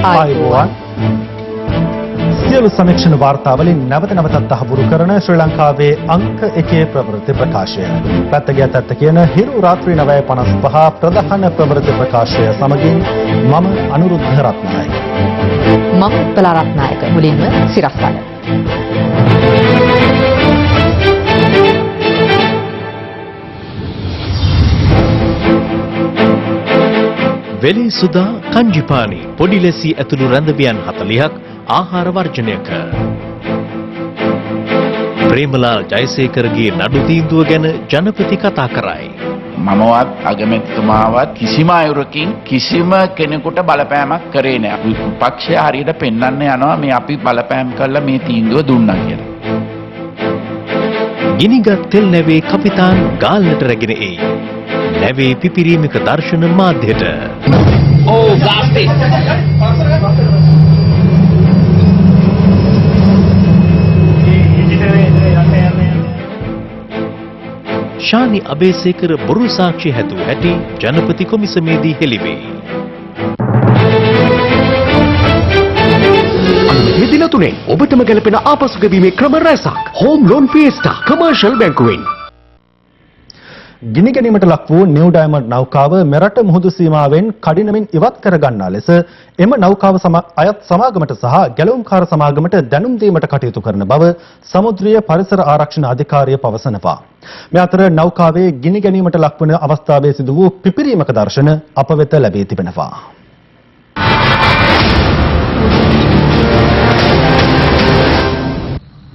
ආයුබෝවන් සියලු සමීක්ෂණ වාර්තාවලින් නැවත නැවතත් තහවුරු කරන ශ්‍රී ලංකාවේ අංක 1 ප්‍රවෘත්ති ප්‍රකාශය. පැත්තගියත් ඇත්ත කියන හිරු රාත්‍රී 9:55 ප්‍රධාන ප්‍රවෘත්ති ප්‍රකාශය සමගින් මම අනුරුද්ධ රත්නායක. මම උත්පල රත්නායක. මුලින්ම සිරස්තල. වෙලී සුදා කංජිපානි පොඩි ලෙසි ඇතුළු රැඳවියන් 40ක් ආහාර වර්ජනයක. ප්‍රේමලාල් ජයසේකරගේ නඩු තීන්දුව ගැන ජනපති කතා කරයි. මමවත් අගමැතිතුමාවත් කිසිම අයුරකින් කිසිම කෙනෙකුට බලපෑමක් කරේ නැහැ. පක්ෂය හරියට පෙන්වන්න යනවා මේ අපි බලපෑම් කළා මේ තීන්දුව දුන්නා කියලා. ගිනිගත් තෙල් නැවේ කපිතාන් ගාල්ලට රැගෙන එයි. නැවේ පිපිරීමක දර්ශන මාධ්‍යට. ඕ ප්ලාස්ටික්. ශානි අබේසේකර බොරු සාක්ෂි හැදුව හැටි ජනපති කොමිසමේදී හෙළිවේ. දින තුනේ ඔබටම ගැලපෙන ආපසු ගෙවීමේ ක්‍රම රැසක්. හෝම් ලෝන් ෆියස්ටා කමර්ෂල් බැංකුවෙන්. ගිනි ගැනීමට ලක් වූ නිව් ඩයමන්ඩ් නෞකාව මෙරට මුහුදු සීමාවෙන් කඩිනමින් ඉවත් කර ගන්නා ලෙස එම නෞකාව අයත් සමාගමට සහ ගැලවුම්කාර සමාගමට දැනුම් දීමට කටයුතු කරන බව සමුද්‍රීය පරිසර ආරක්ෂණ අධිකාරිය පවසනවා. මේ අතර නෞකාවේ ගිනි ගැනීමට ලක්වන අවස්ථාවේ සිදු වූ පිපිරීමක දර්ශන අප වෙත ලැබී තිබෙනවා.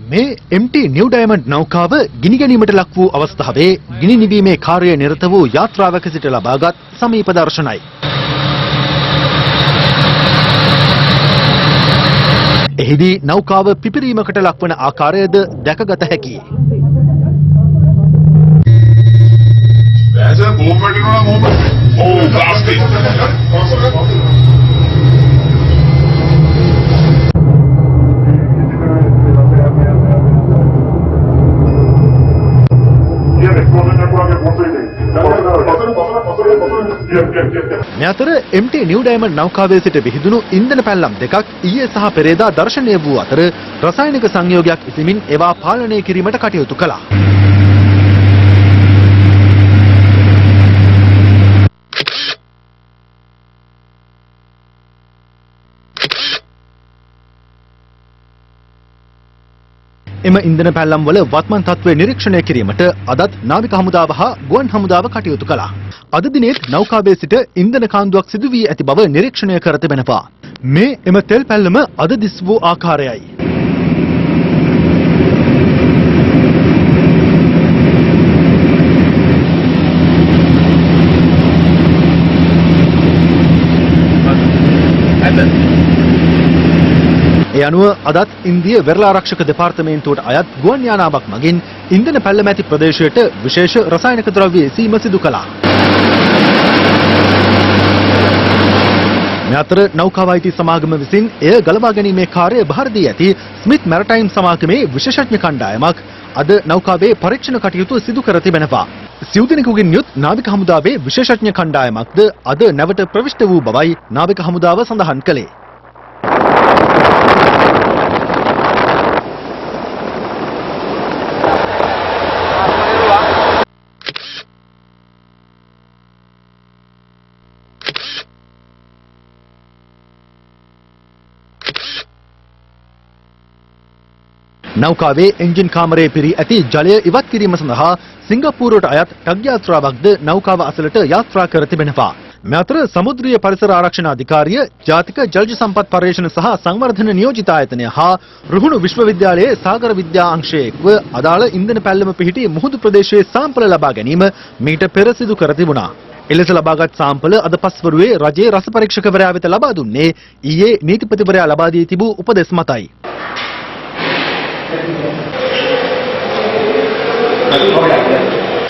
මේ MT නිව් ඩයමන්ඩ් නෞකාව ගිනි ගැනීමට ලක් වූ අවස්ථාවේ ගිනි නිවීමේ කාර්යය නිරත වූ යාත්‍රාවක සිට ලබාගත් සමීප දර්ශනයි. එහිදී නෞකාව පිපිරීමකට ලක්වන ආකාරයද දැකගත හැකියි. මේ අතර MT නිව් ඩයමන්ඩ් නෞකාවේ සිට විහිදුණු ඉන්ධන පැල්ලම් දෙකක් ඊයේ සහ පෙරේදා දර්ශනය වූ අතර රසායනික සංයෝගයක් ඉසිමින් ඒවා පාලනය කිරීමට කටයුතු කළා. එම ඉන්ධන පැල්ලම් වල වත්මන් තත්ත්වය නිරීක්ෂණය කිරීමට අදත් නාවික හමුදාව හා ගුවන් හමුදාව කටයුතු කළා. අද දිනේත් නෞකාවේ සිට ඉන්ධන කාන්දුවක් සිදු වී ඇති බව නිරීක්ෂණය කර තිබෙනවා. මේ එම තෙල් පැල්ලම අද දිස් වූ ආකාරයයි. ඒ අනුව අදත් ඉන්දිය වෙරළාරක්ෂක දෙපාර්තමේන්තුවට අයත් ගුවන් යානාවක් මගින් ඉන්ධන පැල්ලම ඇති ප්‍රදේශයට විශේෂ රසායනික ද්‍රව්‍ය සීම සිදු කළා. මේ අතර නෞකාව අයිති සමාගම විසින් එය ගලවා ගැනීමේ කාර්යය බහර දී ඇති ස්මිත් මැරටයිම් සමාගමේ විශේෂඥ කණ්ඩායමක් අද නෞකාවේ පරීක්ෂණ කටයුතු සිදු කර තිබෙනවා. සිව් දිනකකින් යුත් නාවික හමුදාවේ විශේෂඥ කණ්ඩායමක්ද අද නැවත ප්‍රවිෂ්ඨ වූ බවයි නාවික හමුදාව සඳහන් කළේ. නෞකාවේ එන්ජින් කාමරයේ පිරී ඇති ජලය ඉවත් කිරීම සඳහා සිංගප්පූරුවට අයත් ටග් යාත්‍රාවක්ද නෞකාව අසලට යාත්‍රා කර තිබෙනවා. මේ අතර සමුද්‍රීය පරිසර ආරක්ෂණ අධිකාරිය, ජාතික ජලජ සම්පත් පර්යේෂණ සහ සංවර්ධන නියෝජිත ආයතනය හා රුහුණු විශ්වවිද්‍යාලයේ සාගර විද්‍යා අංශයේ එක්ව අදාළ ඉන්ධන පැල්ලම පිහිටි මුහුදු ප්‍රදේශයේ සාම්පල ලබා ගැනීම මීට පෙර සිදු කර තිබුණා. එලෙස ලබාගත් සාම්පල අද පස්වරුවේ රජයේ රස පරීක්ෂකවරයා වෙත ලබා දුන්නේ ඊයේ නීතිපතිවරයා ලබා දී තිබූ උපදෙස් මතයි.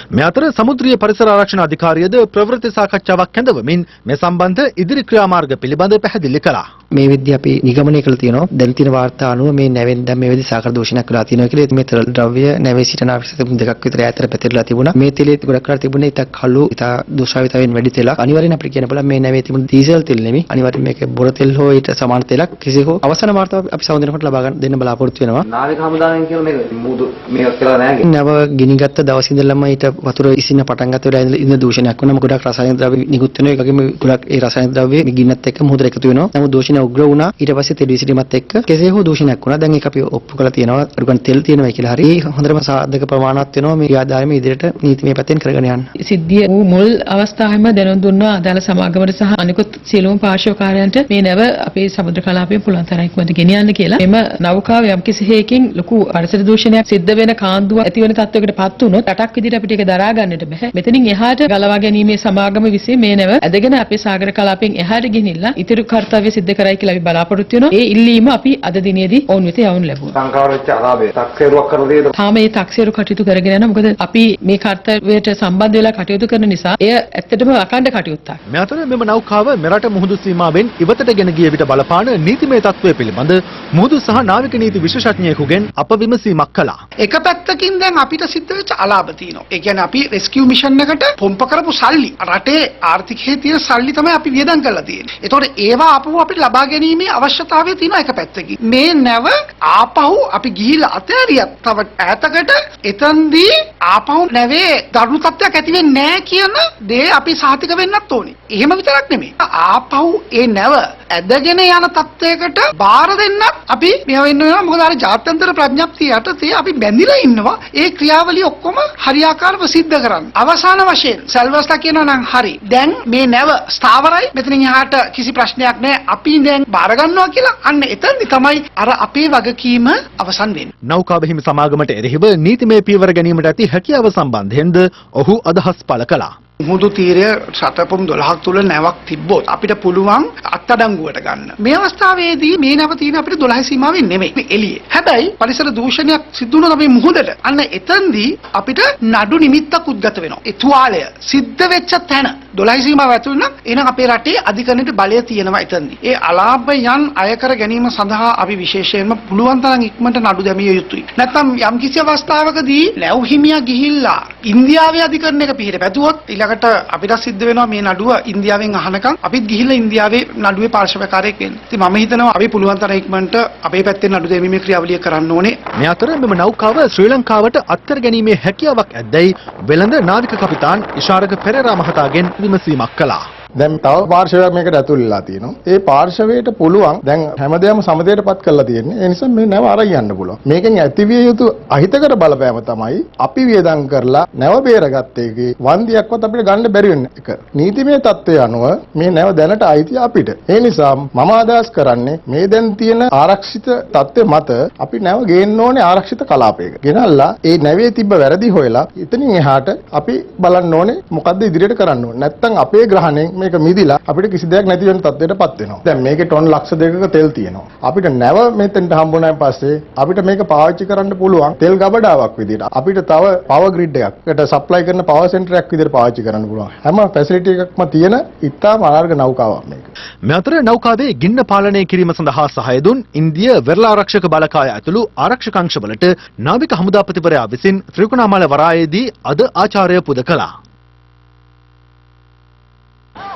මේ අතර සමුද්‍රීය පරිසර ආරක්ෂණ අධිකාරියද ප්‍රවෘත්ති සාකච්ඡාවක් කැඳවමින් මේ සම්බන්ධ ඉදිරි ක්‍රියාමාර්ග පිළිබඳ පැහැදිලි කළා. මේ විදිහ අපි නිගමනය කළ තියෙනවා. දැන් තියෙන වාර්තා අනුව මේ නැවෙන් දැන් මේ විදිහ සාකර දූෂණයක් වෙලා තියෙනවා කියලා. මේ තෙල් ද්‍රව්‍ය නැවේ සිටින අවශ්‍යතාවු දෙකක් විතර ඈතට පැතිරලා තිබුණා. මේ තෙලේ ගොඩක් කරලා තිබුණේ ඉත කළු ඉත දුෂ්ටාවිතාවෙන් වැඩි තෙලක්. අනිවාර්යෙන් අපිට කියන්න බලන්න මේ නැවේ තිබුණ ඩීසල් තෙල් නෙමෙයි. අනිවාර්යෙන් මේක බොර තෙල් හෝ ඊට සමාන තෙලක්. කිසි හෝ අවසාන වාර්තාව අපි සමුදිනකොට ලබා ගන්න දෙන්න බලාපොරොත්තු වෙනවා. නාවික හමුදාවෙන් කියලා මේක මුදු මේක කියලා නෑ. නැව ගිනිගත්ත දවස් ඉඳලම ඊට වතුර ඉසින්න පටන් ගත්ත වෙලාව ඉඳන් දූෂණයක් වුණාම ගොඩක් රසායනික ද්‍රව්‍ය නිකුත් වෙනවා. ඒ වගේම ගොඩක් ඒ රසායනික ද්‍රව්‍ය මේ ගින්නත් එක්ක මුහුදට එකතු වෙනවා. නමුත් දූෂණය උග්‍ර වුණා. ඊට පස්සේ තෙල් විසිරීමත් එක්ක කෙසේ හෝ දූෂණයක් වුණා. දැන් ඒක අපි ඔප්පු කරලා තියෙනවා. අරුගන් තෙල් තියෙනවා කියලා හරි හොඳටම සාධක ප්‍රමාණවත් වෙනවා මේ ආදායම ඉදිරියට නීතිමය පැත්තෙන් කරගෙන යන්න. සිද්ධිය වූ මුල් අවස්ථාවෙම දැනුම් දුන්නා අදාළ සමාගමට සහ අනිකුත් සියලුම පාර්ශ්වකාරයන්ට මේ නැව අපේ සමුද්‍ර කලාපයෙන් පුළුවන් තරම් ඉක්මනට ගෙනියන්න කියලා. එම නෞකාව යම්කිසි හේකින් ලොකු පරිසර දූෂණයක් සිද්ධ වෙන කාන්දුව ඇති වෙන තත්වයකට පත් වුණොත් රටක් විදිහට අපිට ඒක දරා ගන්නට බෑ. මෙතනින් එහාට ගලවා ගැනීමේ සමාගම විසින් මේ නැව ඇදගෙන අපේ සාගර කලාපයෙන් එහාට ගෙනිලා ඉතිරි කාර්යය සිද්ධ කරයි කියලා අපි බලාපොරොත්තු වෙනවා. ඒ ඉල්ලීම අපි අද දිනේදී ඔවුන් වෙත යවුන් ලැබුවා. සංකාර වෙච්ච අලාභය තක්සේරුවක් කරන දේද? තාම මේ තක්සේරු කටයුතු කරගෙන යනවා. මොකද අපි මේ කාර්යයට සම්බන්ධ වෙලා කටයුතු කරන නිසා එය ඇත්තටම අඛණ්ඩ කටයුත්තක්. මේ අතර මෙම නෞකාව මෙරට මුහුදු සීමාවෙන් ඉවතට ගෙන ගිය විට බලපාන නීතිමය තත්ත්වය පිළිබඳ මුහුදු සහ නාවික නීති විශේෂඥයෙකුගෙන් අප විමසීමක් කළා. එක පැත්තකින් දැන් අපිට සිද්ධ වෙච්ච අලාභ තියෙනවා. ඒ කියන්නේ අපි රෙස්කියු මිෂන් එකට පොම්ප කරපු සල්ලි රටේ ආර්ථිකයේ තියෙන සල්ලි තමයි අපි වියදම් කරලා තියෙන්නේ. ඒතකොට ඒවා ආපහු අපිට ලබා ගැනීමේ අවශ්‍යතාවය තියෙනවා එක පැත්තකින්. මේ නැව ආපහු අපි ගිහිල්ලා අතෑරියත් තව ඈතකට එතනදී ආපහු නැවේ දරුණු තත්ත්වයක් ඇති වෙන්නේ නැහැ කියන දේ අපි සාතික වෙන්නත් ඕනේ. එහෙම විතරක් නෙමෙයි. ආපහු ඒ නැව ඇදගෙන යන තත්ත්වයකට බාර දෙන්නත් අපි මෙහෙ වෙන්න වෙනවා. මොකද අර ජාත්‍යන්තර ප්‍රඥප්තිය යටතේ අපි බැඳිලා ඉන්නවා. ඒ ක්‍රියාවලිය ඔක්කොම හරියාකාරව සිද්ධ කරන්න. අවසාන වශයෙන් සල්වස්ලා කියනවා නම් හරි. දැන් මේ නැව ස්ථාවරයි. මෙතනින් එහාට කිසි ප්‍රශ්නයක් නැහැ. අපි දැන් බාර ගන්නවා කියලා අන්න එතනදි තමයි අර අපේ වගකීම අවසන් වෙන්නේ. නෞකාව හිමි සමාගමට එරෙහිව නීතිමය පියවර ගැනීමට ඇති හැකියාව සම්බන්ධයෙන්ද ඔහු අදහස් පළ කළා. මුහුදු තීරය සතපොම් 12ක් තුල නැවක් තිබ්බොත් අපිට පුළුවන් අත්අඩංගුවට ගන්න. මේ අවස්ථාවේදී මේ නැව තියෙන අපිට 12 සීමාවෙන් නෙමෙයි. මේ එළියේ. හැබැයි පරිසර දූෂණයක් සිද්ධ වුණොත් අපි මුහුදට අන්න එතෙන්දී අපිට නඩු නිමිත්තක් උද්ගත වෙනවා. ඒ තුවාලය සිද්ධ වෙච්ච තැන 12 සීමාව ඇතුළේ නම් එහෙනම් අපේ රටේ අධිකරණයට බලය තියෙනවා එතෙන්දී. ඒ අලාභයන් අය කර ගැනීම සඳහා අපි විශේෂයෙන්ම පුළුවන් තරම් ඉක්මනට නඩු දැමිය යුතුයි. නැත්නම් යම්කිසි අවස්ථාවකදී නැව් හිමියා ගිහිල්ලා ඉන්දියාවේ අධිකරණයක පිහිට පැතුවොත් ඊළඟට අපිට සිද්ධ වෙනවා මේ නඩුව ඉන්දියාවෙන් අහනකම් අපිත් ගිහිල්ලා ඉන්දියාවේ නඩුවේ පාර්ශවකාරයෙක් වෙන්න. ඉතින් මම හිතනවා අපි පුළුවන් තරම් ඉක්මනට අපේ පැත්තෙන් නඩු දැමීමේ ක්‍රියාවලිය කරන්න ඕනේ. මේ අතර මෙම නෞකාව ශ්‍රී ලංකාවට අත්කර ගැනීමේ හැකියාවක් ඇද්දැයි වෙළඳ නාවික කපිතාන් ඉෂාරක පෙරේරා මහතාගෙන් විමසීමක් කළා. දැන් තව පාර්ශවයක් මේකට ඇතුල් වෙලා තියෙනවා. ඒ පාර්ශවයට පුළුවන් දැන් හැමදේම සමතේටපත් කරලා තියෙන්නේ. ඒ නිසා මේ නැව අරන් යන්න පුළුවන්. මේකෙන් ඇතිවිය යුතු අහිතකර බලපෑම තමයි අපි වියදම් කරලා නැව බේරගත්ත එකේ වන්දියක්වත් අපිට ගන්න බැරි වෙන එක. නීතිමය තත්ත්වය අනුව මේ නැව දැනට අයිති අපිට. ඒ නිසා මම අදහස් කරන්නේ මේ දැන් තියෙන ආරක්ෂිත තත්ත්වය මත අපි නැව ගේන්න ඕනේ ආරක්ෂිත කලාපයක. ගෙනල්ලා ඒ නැවේ තිබ්බ වැරදි හොයලා එතනින් එහාට අපි බලන්න ඕනේ මොකද්ද ඉදිරියට කරන්න ඕනේ. නැත්තම් අපේ ග්‍රහණයෙන් මේක මිදිලා අපිට කිසි දෙයක් නැති වෙන තත්ත්වයටපත් වෙනවා. දැන් මේකේ ටොන් ලක්ෂ 2ක තෙල් තියෙනවා. අපිට නැව මෙතෙන්ට හම්බුනායින් පස්සේ අපිට මේක පාවිච්චි කරන්න පුළුවන් තෙල් ගබඩාවක් විදියට. අපිට තව පවර් ග්‍රිඩ් එකකට සප්ලයි කරන පවර් සෙන්ටර් එකක් විදියට පාවිච්චි කරන්න පුළුවන්. හැම ෆැසිලිටි එකක්ම තියෙන ඉතාම අනාර්ග නෞකාවක් මේක. මේ අතර නෞකාවේ ගින්න පාලනය කිරීම සඳහා සහාය දුන් ඉන්දිය වෙරළ ආරක්ෂක බලකාය ඇතුළු ආරක්ෂක අංශවලට නාවික හමුදාපතිවරයා විසින් ත්‍රිකුණාමල වරායේදී අද ආචාර්ය පුද කළා.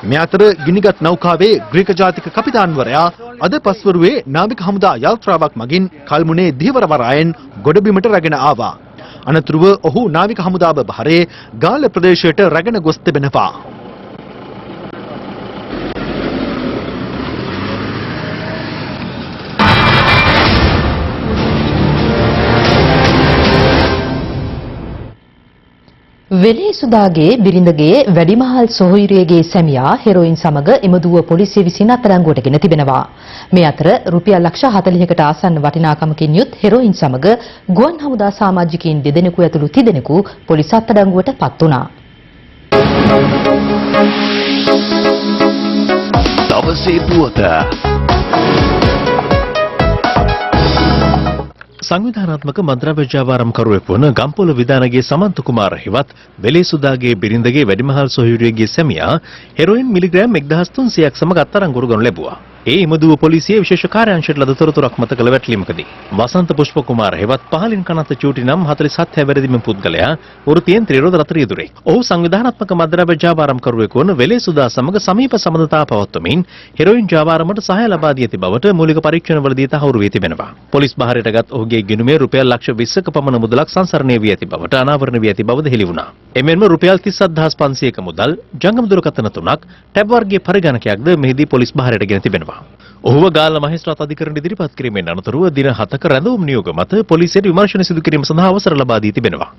මේ අතර ගිනිගත් නෞකාවේ ග්‍රීක ජාතික කපිතාන්වරයා අද පස්වරුවේ නාවික හමුදා යාත්‍රාවක් මගින් කල්මුනේ දීවර වරායෙන් ගොඩබිමට රැගෙන ආවා. අනතුරුව ඔහු නාවික හමුදාව බහරේ ගාල්ල ප්‍රදේශයට රැගෙන ගොස් තිබෙනවා. වෙලේ සුදාගේ බිරිඳගේ වැඩිමහල් සොහොයුරියගේ සැමියා හෙරොයින් සමග එමදුව පොලිසිය විසින් අත්අඩංගුවට ගෙන තිබෙනවා. මේ අතර රුපියල් ලක්ෂ 40කට ආසන්න වටිනාකමකින් යුත් හෙරොයින් සමග ගුවන් හමුදා සමාජිකයින් දෙදෙනෙකු ඇතුළු තිදෙනෙකු පොලිස් අත්අඩංගුවට පත් වුණා. දවසේ පුවත සංවිධානාත්මක මද්‍රව්‍ය ජාවාරම්කරුවෙක් වන ගම්පොළ විදානගේ සමන්ත කුමාර හිවත් වෙලේසුදාගේ බිරිඳගේ වැඩිමහල් සොහොයුරියගේ සැමියා හෙරොයින් මිලිග්‍රෑම් 1300ක් සමග අත්අඩංගුවට ගනු ලැබුවා. ඒ එමදුව පොලිසියේ විශේෂ කාර්යාංශයට ලද තොරතුරක් මත කළ වැටලීමකදී වසන්ත පුෂ්ප කුමාර හෙවත් පහලින් කනත චූටි නම් 47 හැවිරිදිම පුද්ගලයා වෘත්තියෙන් ත්‍රිරෝධ රථ රියදුරේ. ඔහු සංවිධානාත්මක මද්ද්‍රව්‍ය ජාවාරම්කරුවෙකු වන වෙලේ සුදා සමග සමීප සම්බන්ධතා පවත්වමින් හෙරොයින් ජාවාරමට සහාය ලබා දී ඇති බවට මූලික පරීක්ෂණවලදී තහවුරු වී තිබෙනවා. පොලිස් බහරයටගත් ඔහුගේ ගිණුමේ රුපියල් ලක්ෂ 20ක පමණ මුදලක් සංසරණය වී ඇති බවට අනාවරණ වී ඇති බවද හෙළි වුණා. එමෙන්ම රුපියල් 37500ක මුදල්, ජංගම දුරකථන 3ක්, ටැබ් වර්ගයේ පරිගණකයක්ද මෙහිදී පොලිස් බහරයට ගෙන තිබෙනවා. ඔහුව ගාල්ල මහේස්ත්‍රාත් අධිකරණ ඉදිරිපත් කිරීමෙන් අනතුරුව දින 7ක රැඳවුම් නියෝග මත පොලිසියට විමර්ශන සිදු කිරීම සඳහා අවසර ලබා දී තිබෙනවා.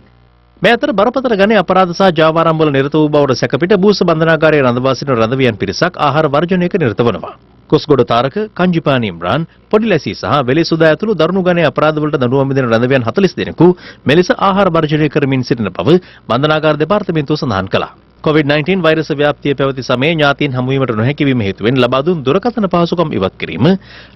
මේ අතර බරපතල ගණයේ අපරාධ සහ ජාවාරම් වල නිරත වූ බවට සැකපිට බූස බන්ධනාගාරයේ රඳවා සිටින රඳවියන් පිරිසක් ආහාර වර්ජනයක නිරත වනවා. කොස්ගොඩ තාරක, කංජිපානි ඉම්රාන්, පොඩිලැසි සහ වෙලේ සුදා ඇතුළු දරුණු ගණයේ අපරාධ වලට දඬුවම් විඳින රඳවියන් 40 දෙනෙකු මෙලෙස ආහාර වර්ජනය කරමින් සිටින බව බන්ධනාගාර දෙපාර්තමේන්තුව සඳහන් කළා. COVID-19 වෛරස ව්‍යාප්තිය පැවති සමයේ ඥාතීන් හමුවීමට නොහැකි වීම හේතුවෙන් ලබා දුන් දුරකථන පහසුකම් ඉවත් කිරීම,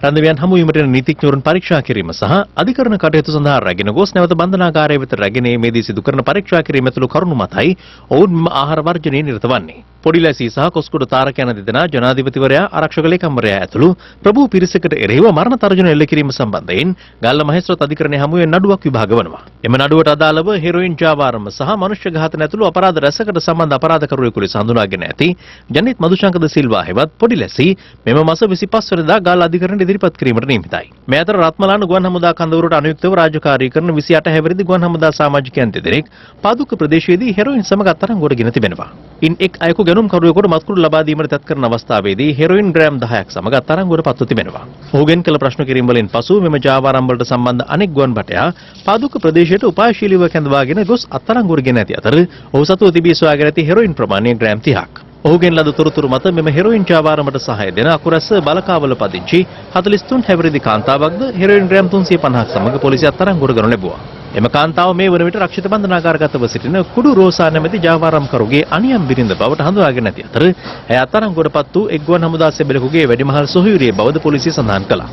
රඳවියන් හමුවීමට එන නීතිඥවරුන් පරීක්ෂා කිරීම සහ අධිකරණ කටයුතු සඳහා රැගෙන ගොස් නැවත බන්ධනාගාරය වෙත රැගෙන ඒමේදී සිදු කරන පරීක්ෂා කිරීම ඇතුළු කරුණු මතයි ඔවුන් මෙම ආහාර වර්ජනයේ නිරත වන්නේ. පොඩිලැසි සහ කොස්ගොඩ තාරක යන දෙදෙනා ජනාධිපතිවරයා, ආරක්ෂක ලේකම්වරයා ඇතුළු ප්‍රභූ පිරිසකට එරෙහිව මරණ තර්ජන එල්ල කිරීම සම්බන්ධයෙන් ගල්ල මහේස්ත්‍රාත් අධිකරණයේ හමුවේ නඩුවක් විභාග වනවා. එම නඩුවට අදාළව හෙරොයින් ජාවාරම සහ මනුෂ්‍ය ඝාතන ඇතුළු අපරාධ රැසකට සම්බන්ධ අපරාධකරුවෙකු ලෙස හඳුනාගෙන ඇති ජනිත් මදුශංකද සිල්වා හෙවත් පොඩිලැසි මෙම මාස 25 වෙනිදා ගාල්ල අධිකරණයට ඉදිරිපත් කිරීමට නියමිතයි. මේ අතර රත්මලාන ගුවන් හමුදා කඳවුරට අනුයුක්තව රාජකාරී කරන 28 හැවිරිදි ගුවන් හමුදා සමාජිකයන් දෙදෙනෙක් පාදුක්ක ප්‍රදේශයේදී හෙරොයින් සමග අත්අඩංගුවට ගෙන තිබෙනවා. ඉන් එක් අයෙකු ගැනුම්කරුවෙකුට මත්කුඩු ලබා දීමට තත් කරන අවස්ථාවේදී හෙරොයින් ග්‍රෑම් 10ක් සමග අත්අඩංගුවට පත්ව තිබෙනවා. ඔහුගෙන් කළ ප්‍රශ්න කිරීම වලින් පසු මෙම ජාවාරම් වලට සම්බන්ධ අනෙක් ගුවන් භටයා පාදුක්ක ප්‍රදේශයට උපායශීලීව කැඳවාගෙන ගොස් අත්අඩංගුවට ගෙන ඇති අතර ඔහු සතුව තිබී සොයාගෙන ඇති හෙරොයින් ප්‍රමාණය ග්‍රෑම් 30ක්. ඔහුගෙන් ලද තොරතුරු මත මෙම හෙරොයින් ජාවාරමට සහාය දෙන අකුරැස්ස බලකාවල පදිංචි 43 හැවිරිදි කාන්තාවක්ද හෙරොයින් ග්‍රෑම් 350ක් සමග පොලිසිය අත්අඩංගුවට ගනු ලැබුවා. එම කාන්තාව මේ වන විට රක්ෂිත බන්ධනාගාරගතව සිටින කුඩු රෝසා නැමැති ජාවාරම්කරුගේ අනියම් බිරිඳ බවට හඳුනාගෙන ඇති අතර ඇය අත්අඩංගුවට පත් වූ එක් ගුවන් හමුදා සෙබළෙකුගේ වැඩිමහල් සොහොයුරිය බවද පොලිසිය සඳහන් කළා.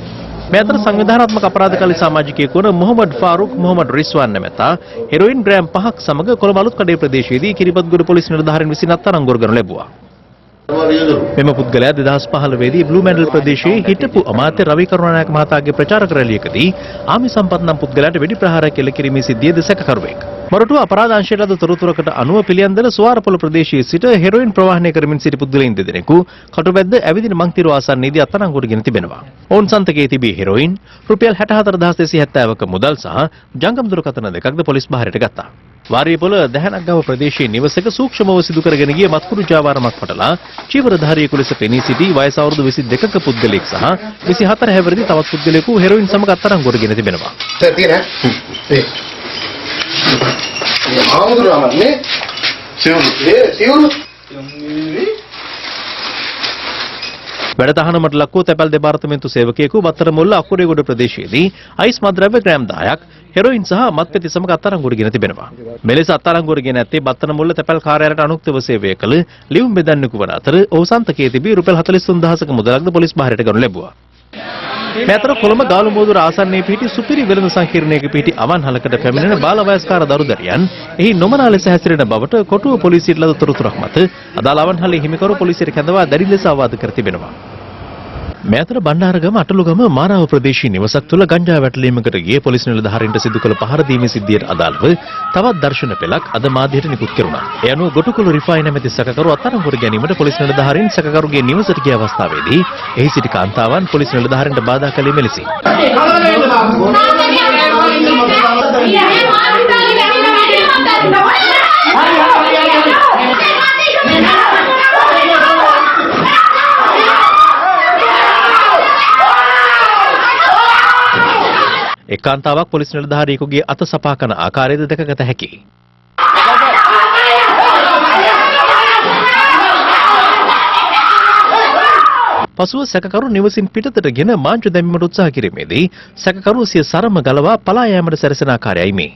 මේ අතර සංවිධානාත්මක අපරාධකාරී සමාජිකයෙකු වන මොහමඩ් ෆාරුක් මොහමඩ් රිස්වාන් නැමැතා හෙරොයින් ග්‍රෑම් 5ක් සමග කොළඹ අලුත්කඩේ ප්‍රදේශයේදී කිරිබත්ගොඩ පොලිස් නිලධාරීන් විසින් අත්අඩංගුවට ගනු ලැබුවා. මෙම පුද්ගලයා 2015 දී බ්ලූ මැන්ඩල් ප්‍රදේශයේ හිටපු අමාත්‍ය රවි කරුණානායක මහතාගේ ප්‍රචාරක රැළියකදී ආමි සම්පත් නම් පුද්ගලයාට වෙඩි ප්‍රහාරයක් එල්ල කිරීමේ සිද්ධියේ දෙසකකරුවෙක්. මොරටුව අපරාධ අංශයට ලද තොරතුරකට අනුව පිළියන්දල සුවාරපොළ ප්‍රදේශයේ සිට හෙරොයින් ප්‍රවාහනය කරමින් සිටි පුද්ගලයන් දෙදෙනෙකු කටුබැද්ද ඇවිදින මංතිරුව ආසන්නයේදී අත්අඩංගුවට ගෙන තිබෙනවා. ඔවුන් සන්තකයේ තිබී හෙරොයින් රුපියල් 64270ක මුදල් සහ ජංගම දුරකථන දෙකක්ද පොලිස් බහරයට ගත්තා. වාරියපොළ දැහැනක්ගම ප්‍රදේශයේ නිවසක සූක්ෂමව සිදු කරගෙන ගිය මත්කුඩු ජාවාරමක් පටලා චීවරධාරියෙකු ලෙස පෙනී සිටි වයස අවුරුදු 22ක පුද්ගලයෙක් සහ 24 හැවිරිදි තවත් පුද්ගලයෙකු හෙරොයින් සමග අත්අඩංගුවට ගෙන තිබෙනවා. වැඩතහනමට ලක්වූ තැපැල් දෙපාර්තමේන්තු සේවකයෙකු බත්තරමුල්ල අකුරේගොඩ ප්‍රදේශයේදී අයිස් මද්ද්‍රව්‍ය ග්‍රෑම් 10ක් හෙරොයින් සහ මත්පැති සමග අත්අඩංගුවට ගෙන තිබෙනවා. මෙලෙස අත්අඩංගුවට ගෙන ඇත්තේ බත්තරමුල්ල තැපැල් කාර්යාලයට අනුක්තව සේවය කළ ලියුම් බෙදන්නෙකු වන අතර ඔහු සන්තකයේ තිබී රුපියල් 43000ක මුදලක්ද පොලිස් බහරයට ගනු ලැබුවා. මේ අතර කොළඹ ගාලුමුදුර ආසන්නයේ පිහිටි සුපිරි වෙළඳ සංකීර්ණයක පිහිටි අවන්හලකට පැමිණෙන බාලවයස්කාර දරුදරියන් එහි නොමනා ලෙස හැසිරෙන බවට කොටුව පොලිසියට ලද තොරතුරක් මත අදාළ අවන්හලේ හිමිකරු පොලිසියට කැඳවා දැඩි ලෙස අවවාද කර තිබෙනවා. මේ අතර බණ්ඩාරගම අටලුගම මාරාව ප්‍රදේශීය නිවසක් තුළ ගංජා වැටලීමකට ගිය පොලිස් නිලධාරීන්ට සිදු කළ පහර දීමේ සිද්ධියට අදාළව තවත් දර්ශන පෙළක් අද මාධ්‍යයට නිකුත් කෙරුණා. ඒ අනුව ගොටුකොළ රිෆායි නැමැති සැකකරු අත්අඩංගුවට ගැනීමට පොලිස් නිලධාරීන් සැකකරුගේ නිවසට ගිය අවස්ථාවේදී එහි සිටි කාන්තාවන් පොලිස් නිලධාරීන්ට බාධා කළේ මෙලෙසින්. එක් කාන්තාවක් පොලිස් නිලධාරියෙකුගේ අත සපා කරන ආකාරයද දැකගත හැකියි. පසුව සැකකරු නිවසින් පිටතට ගෙන මාංචු දැමීමට උත්සාහ කිරීමේදී සැකකරු සිය සරම ගලවා පලා යාමට සැරසෙන ආකාරයයි මේ.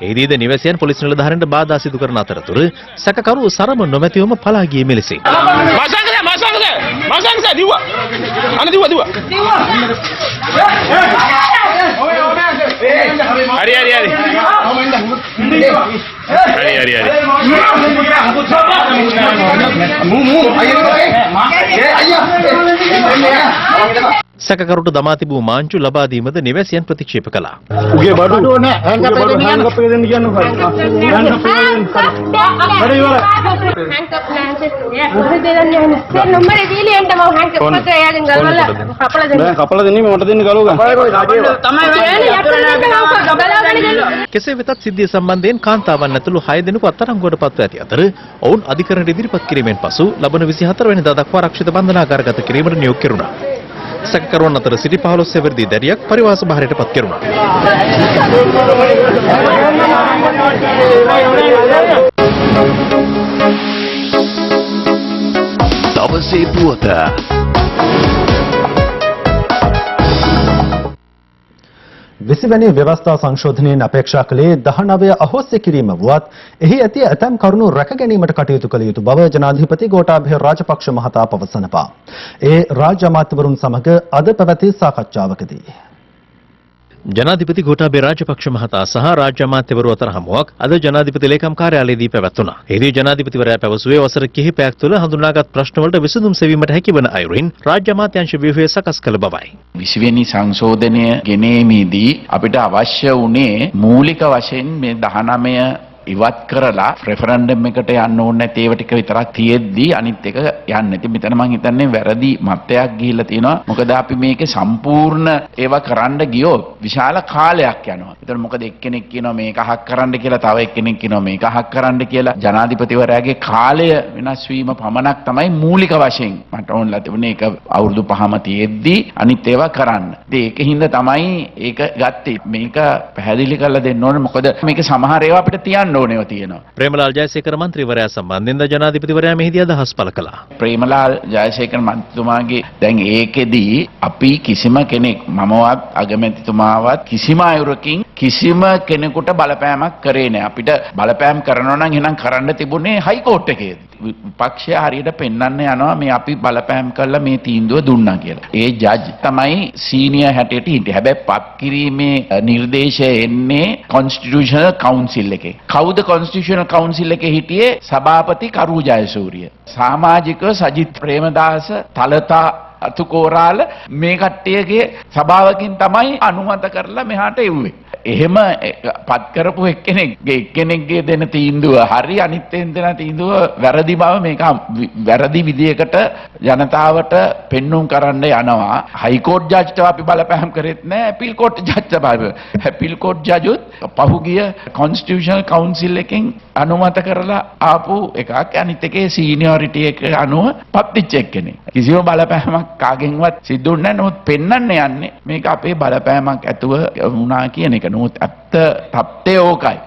එහිදීද නිවැසියන් පොලිස් නිලධාරීන්ට බාධා සිදු කරන අතරතුර සැකකරු සරම නොමැතිවම පලා ගියේ මෙලෙසින්. සැකකරුට දමා තිබූ මාංචු ලබා දීමද නිවැසියන් ප්‍රතික්ෂේප කළා. කෙසේ වෙතත් සිද්ධිය සම්බන්ධයෙන් කාන්තාවන් ඇතුළු 6 දෙනෙකු අත්අඩංගුවට පත්ව ඇති අතර ඔවුන් අධිකරණයට ඉදිරිපත් කිරීමෙන් පසු ලබන 24 වෙනිදා දක්වා ආරක්ෂිත බන්ධනාගාරගත කිරීමට නියෝග කෙරුණා. සැකකරුවන් අතර සිටි 15 වෙනි දැරියක් පරිවාස භාරයට පත් කෙරුණා. දවසේ පුවත විසිවැනි ව්‍යවස්ථා සංශෝධනයෙන් අපේක්ෂා කළේ 19 අහෝස්‍ය කිරීම වුවත් එහි ඇති ඇතැම් කරුණු රැක ගැනීමට කටයුතු කළ යුතු බව ජනාධිපති ගෝඨාභය රාජපක්ෂ මහතා පවසනවා. ඒ රාජ්‍ය අමාත්‍යවරුන් සමග අද පැවති සාකච්ඡාවකදී ජනාධිපති ගෝඨාභය රාජපක්ෂ මහතා සහ රාජ්‍ය අමාත්‍යවරු අතර හමුවක් අද ජනාධිපති ලේකම් කාර්යාලයේදී පැවැත්වුණා. එහිදී ජනාධිපතිවරයා පැවසුවේ වසර කිහිපයක් තුළ හඳුනාගත් ප්‍රශ්නවලට විසඳුම් සෙවීමට හැකිවන අයුරින් රාජ්‍ය අමාත්‍යාංශ ව්‍යුහය සකස් කළ බවයි. 20 වෙනි සංශෝධනය ගෙනීමේදී අපිට අවශ්‍ය වුණේ මූලික වශයෙන් මේ 19 ඉවත් කරලා රෙෆරන්ඩම් එකට යන්න ඕනේ නැති ඒවා ටික විතරක් තියෙද්දි අනිත් එක යන්නේ. ඉතින් මෙතන මම හිතන්නේ වැරදි මතයක් ගිහිල්ලා තියෙනවා. මොකද අපි මේකේ සම්පූර්ණ ඒවා කරන්න ගියොත් විශාල කාලයක් යනවා. ඒතර මොකද එක්කෙනෙක් කියනවා මේක අහක් කරන්න කියලා, තව එක්කෙනෙක් කියනවා මේක අහක් කරන්න කියලා. ජනාධිපතිවරයාගේ කාලය වෙනස් වීම පමණක් තමයි මූලික වශයෙන් මට ඕනලා තිබුණේ. ඒක අවුරුදු 5ම තියෙද්දි අනිත් ඒවා කරන්න. ඉතින් ඒකින්ද තමයි ඒක ගත්තේ. මේක පැහැදිලි කරලා දෙන්න ඕනේ. මොකද මේක සමහර ඒවා අපිට තියන්න ඕනේව තියෙනවා. ප්‍රේමලාල් ජයසේකර මන්ත්‍රීවරයා සම්බන්ධයෙන් ජනාධිපතිවරයා මෙහිදී අදහස් පළ කළා. ප්‍රේමලාල් ජයසේකර මන්ත්‍රීතුමාගේ දැන් ඒකෙදී අපි කිසිම කෙනෙක් මමවත් අගමැතිතුමාවත් කිසිම අයුරකින් කිසිම කෙනෙකුට බලපෑමක් කරේ නැහැ. අපිට බලපෑම් කරනවා නම් එහෙනම් කරන්න තිබුණේ හයි කෝට් එකේදී. විපක්ෂය හරියට පෙන්වන්න යනවා මේ අපි බලපෑම් කළා මේ තීන්දුව දුන්නා කියලා. ඒ ජජ් තමයි සීනියර් හැටියට හිටියේ. හැබැයි පත් කිරීමේ නිර්දේශය එන්නේ කොන්ස්ටිටියුෂනල් කවුන්සිල් එකේ. කවුද කොන්ස්ටිටියුෂනල් කවුන්සිල් එකේ හිටියේ? සභාපති කරු ජයසූරිය. සමාජික සජිත් ප්‍රේමදාස, තලතා අතුකෝරාල මේ කට්ටියගේ සභාවකින් තමයි අනුමත කරලා මෙහාට එව්වේ. එහෙම පත් කරපු එක්කෙනෙක්ගේ දෙන තීන්දුව හරි, අනිත් දෙන තීන්දුව වැරදි බව මේක වැරදි විදියකට ජනතාවට පෙන්눔 කරන්න යනවා. හයි කෝට් ජජ්ට අපි බලපෑම් කරෙත් නැහැ. අපීල් කෝට් ජජ් බලපෑම්. අපීල් කෝට් ජජ්ත් පහුගිය කොන්ස්ටිටියුෂනල් කවුන්සිල් එකෙන් අනුමත කරලා ආපු එකක්. අනිත් එකේ සීනියොරිටි එක අනුව පත්විච්ච එක්කෙනෙක්. කිසිම බලපෑමක් කාගෙන්වත් සිද්ධ වුණේ නැහැ. නමුත් පෙන්වන්න යන්නේ මේක අපේ බලපෑමක් ඇතුව වුණා කියන එක. නමුත් ඇත්ත තත්ත්වය ඕකයි.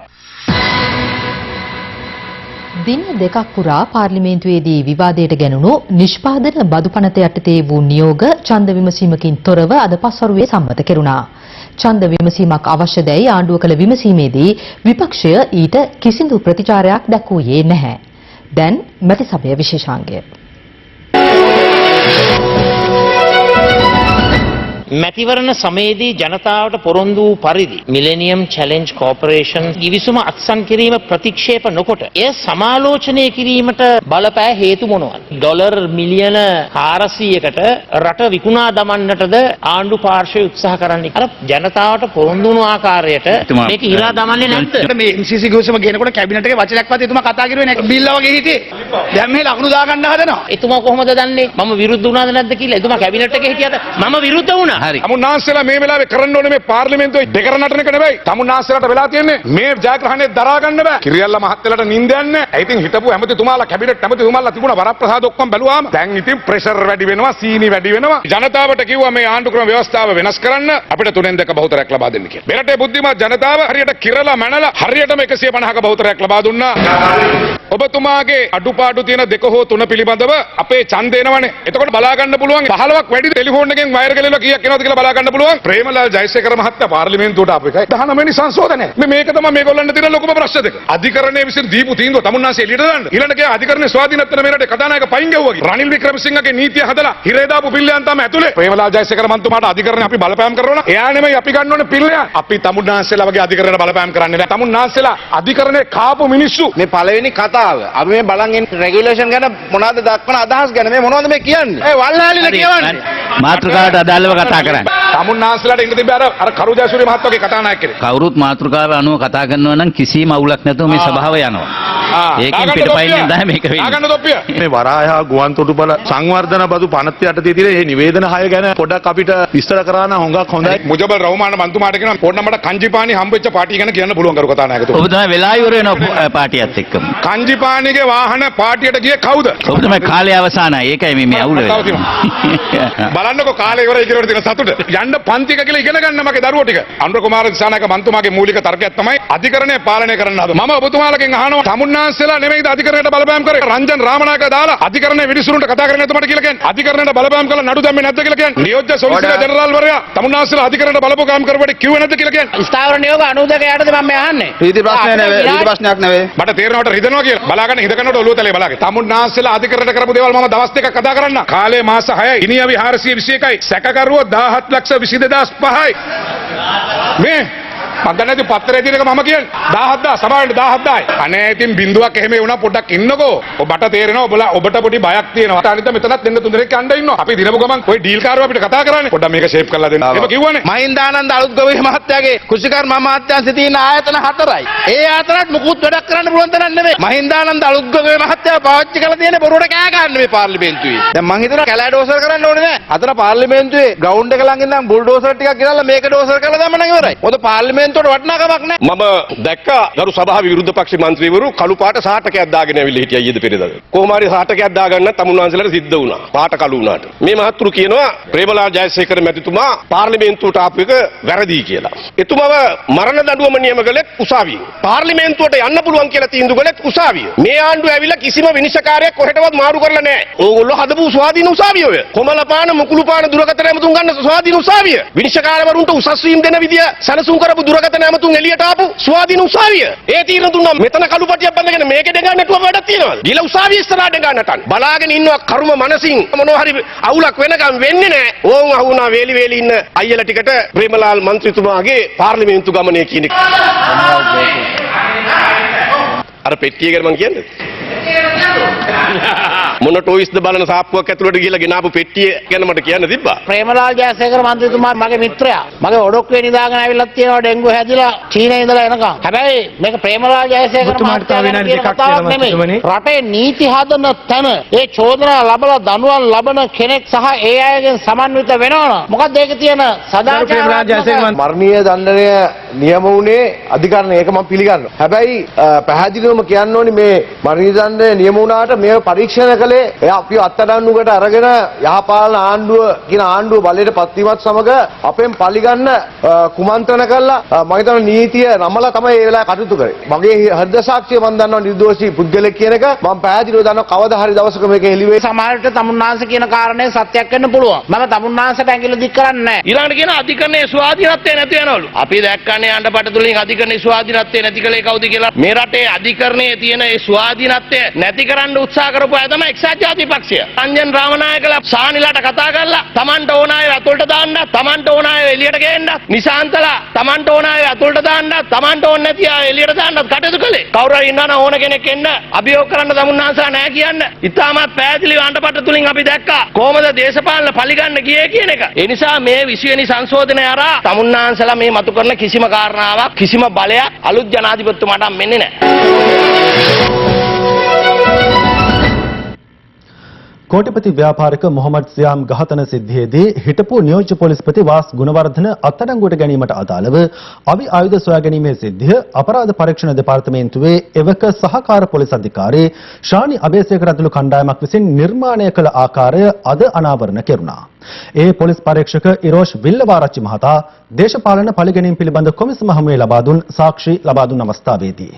දින දෙකක් පුරා පාර්ලිමේන්තුවේදී විවාදයට ගැනුණු නිෂ්පාදන බදු පනත යටතේ වූ නියෝග ඡන්ද විමසීමකින් තොරව අද පස්වරුවේ සම්මත කෙරුණා. ඡන්ද විමසීමක් අවශ්‍යදැයි ආණ්ඩුව කළ විමසීමේදී විපක්ෂය ඊට කිසිදු ප්‍රතිචාරයක් දක්වුවේ නැහැ. දැන් මැති සභය විශේෂාංගය. මැතිවරණ සමයේදී ජනතාවට පොරොන්දු වූ පරිදි මිලේනියම් චැලෙන්ජ් කෝපරේෂන් ගිවිසුම අත්සන් කිරීම ප්‍රතික්ෂේප නොකොට එය සමාලෝචනය කිරීමට බලපෑ හේතු මොනවාද? ඩොලර් මිලියන 400කට රට විකුණා දමන්නටද ආණ්ඩු පාර්ශ්වය උත්සාහ කරන්නේ. අර ජනතාවට පොරොන්දු වුණු ආකාරයට මේක හිරා දමන්නේ නැද්ද? මේ MCC ගිවිසුම ගේනකොට කැබිනට් එකේ වචනයක්වත් එතුමා කතා කරුවේ නැහැ. බිල්ලා වගේ හිටියේ. දැන් මේ ලකුණු දාගන්න හදනවා. එතුමා කොහොමද දන්නේ මම විරුද්ධ වුණාද නැද්ද කියලා? එතුමා කැබිනට් එකේ හිටියද මම විරුද්ධ වුණා. තමුන්නාන්සේලා මේ වෙලාවේ කරන්න ඕනේ මේ පාර්ලිමේන්තුවේ දෙකර නටන එක නෙවෙයි. තමුන්නාන්සේලාට වෙලා තියෙන්නේ මේ ජයග්‍රහණය දරා ගන්න බෑ. කිරියල්ල මහත්තයලාට නිින්ද යන්නේ. ඉතින් හිටපු ඇමතිතුමාලා කැබිනට් ඇමතිතුමාලා තිබුණා වරප්‍රසාද ඔක්කොම බැලුවාම දැන් ඉතින් ප්‍රෙෂර් වැඩි වෙනවා, සීනි වැඩි වෙනවා. ජනතාවට කිව්වා මේ ආණ්ඩු ක්‍රම ව්‍යවස්ථාව වෙනස් කරන්න අපිට 3/2 බහුතරයක් ලබා දෙන්න කියලා. මෙරටේ බුද්ධිමත් ජනතාව හරියට කිරලා මැනලා හරියටම 150ක බහුතරයක් ලබා දුන්නා. ඔබතුමාගේ අඩුපාඩු තියෙන 2 හෝ 3 පිළිබඳව අපේ ඡන්ද එනවනේ. එතකොට බලා ගන්න පුළුවන් 15ක් වැඩි ටෙලිෆෝන් එකෙන් වයර් ගලලා කීයක් තියෙනවද කියලා බලා ගන්න පුළුවන්. ප්‍රේමලාල් ජයසේකර මහත්තයා පාර්ලිමේන්තුවට ආපු එකයි 19 වෙනි සංශෝධනය. මේක තමයි මේගොල්ලන්ට තියෙන ලොකුම ප්‍රශ්න දෙක. අධිකරණයේ විසින් දීපු තීන්දුව තමුන්නාන්සේ එළියට දාන්න. ඊළඟට ගියා අධිකරණයේ ස්වාධීනත්වය මේ රටේ කතානායක පයින් ගැව්වා කියලා. රනිල් වික්‍රමසිංහගේ නීතිය හදලා හිරේ දාපු පිල්ලයන් තමයි ඇතුලේ. ප්‍රේමලාල් ජයසේකර මන්තුමාට අධිකරණය අපි බලපෑම් කරනවා නම් එයා නෙමෙයි අපි ගන්න ඕනේ පිල්ලයන්. අපි තමුන්නාන්සේලා වගේ අධිකරණයට බලපෑම් කරන්නේ නැහැ. තමුන්නාන්සේලා අධිකරණයේ කාපු මිනිස්සු. මේ පළවෙනි කතාව. අපි මේ බලන් ඉන්න රෙගියුලේෂන් ගැන මොනවද දක්වන අදහස් ගැන මේ මොනවද මේ කියන්නේ? ඒ වල්ලාලිලා කියවන්නේ. මාතෘකාවට අදාළව කතා කරන්න. තමුන්නාන්සේලාට ඉන්න තිබ්බ අර කරු ජයසූරිය මහත්තයාගේ කතානායක කෙනෙක්. කවුරුත් මාතෘකාව අනුව කතා කරනවා නම් කිසිම අවුලක් නැතුව මේ සභාව යනවා. ඒකෙන් පිටපයින් තමයි මේක වෙන්නේ. ආගන්න තොප්පිය. මේ වරායහ ගුවන් තොටුපළ සංවර්ධන බදු 57 යටතේ තියෙන මේ නිවේදන 6 ගැන පොඩ්ඩක් අපිට විස්තර කරා නම් හොඟක් හොඳයි. මුජබල් රහමාන මන්තුමාට කියනවා පොඩ්ඩක් මට කංජිපානි හම්බෙච්ච පාටිය ගැන කියන්න පුළුවන් කරු කතානායකතුමා. ඔබ තමයි වෙලා ඉවර වෙනවා පාටියත් එක්කම. කංජිපානිගේ වාහන පාටියට ගියේ කවුද? ඔබ තමයි කාලය අවසానයි. ඒකයි මේ අවුල වෙන්නේ. බලන්නකෝ කාලේ ඉවරයි කියලා තියෙන සතුට. යන්න පන්ති එක කියලා ඉගෙන ගන්න මගේ දරුවෝ ටික. අනුර කුමාර දිසානායක මන්තුමාගේ මූලික තර්කයක් තමයි අධිකරණය පාලනය කරන්න හදන. මම ඔබතුමාලගෙන් අහනවා තමුන්නාන්සේලා නෙමෙයිද අධිකරණයට බලපෑම් කරේ? රංජන් රාමනායක දාලා අධිකරණයේ විනිසුරුන්ට කතා කරන්නේ නැතුමට කියලා කියන්නේ. අධිකරණයට බලපෑම් කළා නඩු දැම්මේ නැද්ද කියලා කියන්නේ. නියෝජ්‍ය සොලිසිටර් ජෙනරාල් වරයා තමුන්නාන්සේලා අධිකරණයට බලපෑම් කරවට කිව්වේ නැද්ද කියලා කියන්නේ. ස්ථාවර නියෝග 92 යටතේ මම අහන්නේ. රීති ප්‍රශ්නය නෙවෙයි. රීති ප්‍රශ්නයක් නෙවෙයි. මට තේරෙනවට රිදෙනවා කියලා. බලාගන්න හිතකනට ඔළුව තලේ බලාගෙන. තමුන්නාන්සේලා අධිකරණයට කරපු දේවල් මම දවස් දෙකක් කතා කරන්න. කාලේ මාස 6යි. ඉනියවි 421යි. සැකකරුවෝ 17,22,500යි. මේ පදනදී පත්‍රයේ තියෙනක මම කියන්නේ 17000 සමාවෙන්න 17000යි. අනේ ඉතින් බින්දුවක් එහෙම වුණා පොඩ්ඩක් ඉන්නකෝ. ඔබට තේරෙනවා ඔබට පොඩි බයක් තියෙනවා. අනිත් මෙතනත් දෙන්න තුන් දෙනෙක් යන්න ඉන්නවා. අපි දිනපු ගමන් ඔය ඩීල් කාරෝ අපිට කතා කරන්නේ. පොඩ්ඩක් මේක ෂේප් කරලා දෙන්න. එහෙම කිව්වනේ. මහින්දානන්ද අලුත්ගොවි මහත්තයාගේ කෘෂිකර්ම අමාත්‍යාංශයේ තියෙන ආයතන 4යි. ඒ ආයතනත් මුකුත් වැඩක් කරන්න පුළුවන් තරම් නෙමෙයි. මහින්දානන්ද අලුත්ගොවි මහත්තයා පාවිච්චි කරලා තියෙන බොරුවට කෑ ගන්න මේ පාර්ලිමේන්තුවේ. දැන් මං හිතනවා කැලෑඩෝසර් කරන්න ඕනේ නෑ. අතන පාර්ලිමේන්තුවේ ග්‍රවුන්ඩ් එක ළඟ ඉඳන් බුල්ඩෝසර් ටිකක් ගෙනල්ලා මේක ඩෝසර් කරලා දැම්ම නම් ඉවරයි. මොකද පාර්ලිමේන්තුවට වටිනාකමක් නෑ. මම දැක්කා ගරු සභාවේ විරුද්ධ පක්ෂ මන්ත්‍රීවරු කළු පාට සාටකයක් දාගෙන ඇවිල්ලා හිටියා ඊයේද පෙරේදා. කොහොම හරි සාටකයක් දාගන්න තමුන්වන්සලට සිද්ධ වුණා. පාට කළු වුණාට. මේ මහත්තුරු කියනවා ප්‍රේමලාල් ජයසේකර මැතිතුමා පාර්ලිමේන්තුවට ආපු එක වැරදි කියලා. එතුමව මරණ දඬුවම නියම කළේ උසාවියෙන්. පාර්ලිමේන්තුවට යන්න පුළුවන් කියලා තීන්දුව කළේ උසාවිය. මේ ආණ්ඩුව ඇවිල්ලා කිසිම විනිශ්චයකාරයෙක් කොහෙටවත් මාරු කරලා නැහැ. ඕගොල්ලෝ හදපු ස්වාධීන උසාවිය ඔය. කොමලපාන මුකුළුපාන දුරකථන ඇමතුම් ගන්න ස්වාධීන උසාවිය. විනිශ්චයකාරවරුන්ට උසස් වීම දෙන විදිය සැලසුම් කරපු දුරකථන ඇමතුම් එළියට ආපු ස්වාධීන උසාවිය. ඒ තීරණ දුන්නා මෙතන කළු පටියක් බඳගෙන මේකේ දෙගන්න නැතුව වැඩක් තියනවාද? ගිල උසාවිය ඉස්සරහට ගන්නටන්. බලාගෙන ඉන්නවා කර්ම මනසින් මොනවා හරි අවුලක් වෙනකම් වෙන්නේ නැහැ. ඕන් අහුණා වේලි වේලි ඉන්න අයියලා ටිකට ප්‍රේමලාල් මන්ත්‍රීතුමාගේ පාර්ලිමේන්තු ගමනේ කියන එක. අර පෙට්ටිය ගැන මං කියන්නේ. මොන ටොයිස්ද බලන සාප්පුවක් ඇතුළට ගිහලා ගෙනාපු පෙට්ටිය ගැන මට කියන්න තිබ්බා. ප්‍රේමලාල් ජයසේකර මන්ත්‍රීතුමා මගේ මිත්‍රයා. මගේ ඔඩොක්කුවේ නිදාගෙන ආවිල්ලා තියෙනවා ඩෙන්ගු හැදිලා චීනයේ ඉඳලා එනකම්. හැබැයි මේක ප්‍රේමලාල් ජයසේකර මහත්තයා ගැන කියන කතාවක් නෙමෙයි. රටේ නීති හදන තැන ඒ චෝදනා ලබලා දඬුවම් ලබන කෙනෙක් සහ ඒ අයගෙන් සමන්විත වෙනවා. මොකක්ද ඒකේ තියෙන සදාචාර මරණීය දඬනය නියම වුණේ අධිකරණ ඒක මම පිළිගන්නවා. හැබැයි පැහැදිලිවම කියන්න ඕනි මේ මරණීය දඬනය නියම වුණාට මේව පරීක්ෂණ කළේ එයා අපිව අත්අඩංගුවකට අරගෙන යහපාලන ආණ්ඩුව කියන ආණ්ඩුව බලයට පත්වීමත් සමග අපෙන් පරිගන්න කුමන්ත්‍රණ කළා මම හිතනවා නීතිය නමලා තමයි ඒ වෙලාවේ කටයුතු කරේ. මගේ හෘද සාක්ෂිය මම දන්නවා නිර්දෝෂී පුද්ගලෙක් කියන එක මම පැහැදිලිව දන්නවා කවදා හරි දවසක මේක එළි වෙයි. සමහරට තමුන්නාංශ කියන කාරණේ සත්‍යයක් වෙන්න පුළුවන්. මම තමුන්නාංශට ඇඟිල්ල දික් කරන්නේ නැහැ. ඊළඟට කියන අධිකරණයේ ස්වාධීනත්වය නැති වෙනවලු. අපි දැක්කන්නේ අඬපට තුලින් අධිකරණයේ ස්වාධීනත්වය නැති කලේ කවුද කියලා. මේ රටේ අධිකරණයේ තියෙන ඒ ස්වාධීනත්වය නැති කරන්න උත්සාහ කරපු අය තමයි එක්සත් ජාතික පක්ෂය. රංජන් රාමනායකලා සානිලාට කතා කරලා තමන්ට ඕන අය අතුලට දාන්න, තමන්ට ඕන අය එළියට ගේන්න, නිශාන්තලා තමන්ට ඕන අය අතුලට දාන්න, තමන්ට ඕන නැති අය එළියට දාන්න කටයුතු කළේ. කවුරු හරි ඉන්නවනම් ඕන කෙනෙක් එන්න අභියෝග කරන්න තමුන්නාන්සලා නැහැ කියන්න. ඉතාමත් පැහැදිලිව අඬපට තුලින් අපි දැක්කා කොහොමද දේශපාලන පරිගන්න ගියේ කියන එක. ඒ නිසා මේ 20 වෙනි සංශෝධනය අරා තමුන්නාන්සලා මේ මතු කරන කිසිම කාරණාවක් කිසිම බලයක් අලුත් ජනාධිපතිතුමාට මෙන්නේ නැහැ. कोटिपति व्यापारिक मोहम्मद सियाम घातन सिद्धियेදී හිටපු නියෝජ්‍ය පොලිස්පති වාස් ගුණවර්ධන අත්අඩංගුවට ගැනීමට අදාළව අවි ආයුධ සොයා ගැනීමේ සිද්ධිය අපරාධ පරීක්ෂණ දෙපාර්තමේන්තුවේ එවක සහකාර පොලිස් අධිකාරී ශානි අබේසේකර ඇතුළු කණ්ඩායමක් විසින් නිර්මාණය කළ ආකාරය අද අනාවරණ කෙරුණා. ඒ පොලිස් පරීක්ෂක ඉරෝෂ් විල්ලවාරච්චි මහතා දේශපාලන පරිගැනීම් පිළිබඳ කොමිසම හමුවේ ලබා දුන් සාක්ෂි ලබා දුන් අවස්ථාවේදී